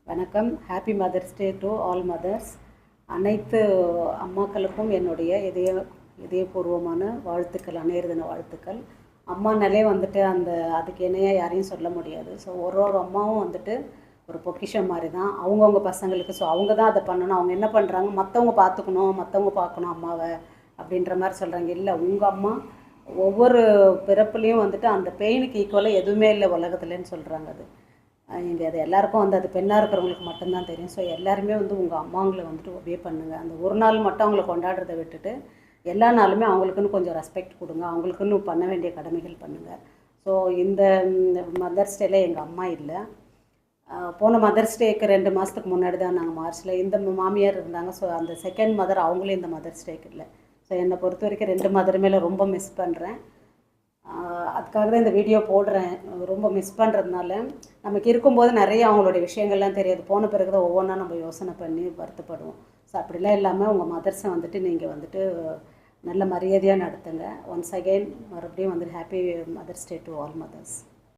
வணக்கம். Happy mother's day to all mothers. அனைத்து அம்மாக்களுக்கும் என்னுடைய இதயபூர்வமான வாழ்த்துக்கள், அன்னையர் தின வாழ்த்துக்கள். அம்மானாலே வந்துட்டு அதுக்கு இணையாக யாரையும் சொல்ல முடியாது. ஸோ ஒரு அம்மாவும் வந்துட்டு ஒரு பொக்கிஷம் மாதிரி தான் அவங்கவுங்க பசங்களுக்கு. ஸோ அவங்க தான் அதை பண்ணணும். அவங்க என்ன பண்ணுறாங்க, மற்றவங்க பார்க்கணும் அம்மாவை அப்படின்ற மாதிரி சொல்கிறாங்க. இல்லை, உங்கள் அம்மா ஒவ்வொரு பிறப்புலேயும் வந்துட்டு அந்த பெயினுக்கு ஈக்குவலாக எதுவுமே இல்லை உலகத்துலன்னு சொல்கிறாங்க. அது எல்லாருக்கும் அது பெண்ணாக இருக்கிறவங்களுக்கு மட்டும்தான் தெரியும். ஸோ எல்லாருமே உங்கள் அம்மாங்களை வந்துட்டு ஒபே பண்ணுங்கள். அந்த ஒரு நாள் மட்டும் அவங்கள கொண்டாடுறதை விட்டுட்டு எல்லா நாளுமே அவங்களுக்குன்னு கொஞ்சம் ரெஸ்பெக்ட் கொடுங்க. அவங்களுக்குன்னு பண்ண வேண்டிய கடமைகள் பண்ணுங்கள். ஸோ இந்த மதர்ஸ் டேல எங்கள் அம்மா இல்லை. போன மதர்ஸ் டேக்கு 2 மாதத்துக்கு முன்னாடி தான் நாங்கள் மார்ச்சில் இந்த மாமியார் இருந்தாங்க. ஸோ அந்த செகண்ட் மதர் அவங்களே இந்த மதர்ஸ் டேக்கு இல்லை. ஸோ என்னை பொறுத்த வரைக்கும் 2 மதருமே ரொம்ப மிஸ் பண்ணுறேன். அதுக்காக தான் இந்த வீடியோ போடுறேன். ரொம்ப மிஸ் பண்ணுறதுனால நமக்கு இருக்கும்போது நிறைய அவங்களுடைய விஷயங்கள்லாம் தெரியாது. போன பிறகு தான் ஒவ்வொன்றா நம்ம யோசனை பண்ணி வருத்தப்படுவோம். ஸோ அப்படிலாம் இல்லாமல் உங்கள் மதர்ஸை வந்துட்டு நீங்கள் வந்துட்டு நல்ல மரியாதையாக நடத்துங்க. ஒன்ஸ் அகெயின் மறுபடியும் வந்துட்டு happy mother's day to all mothers.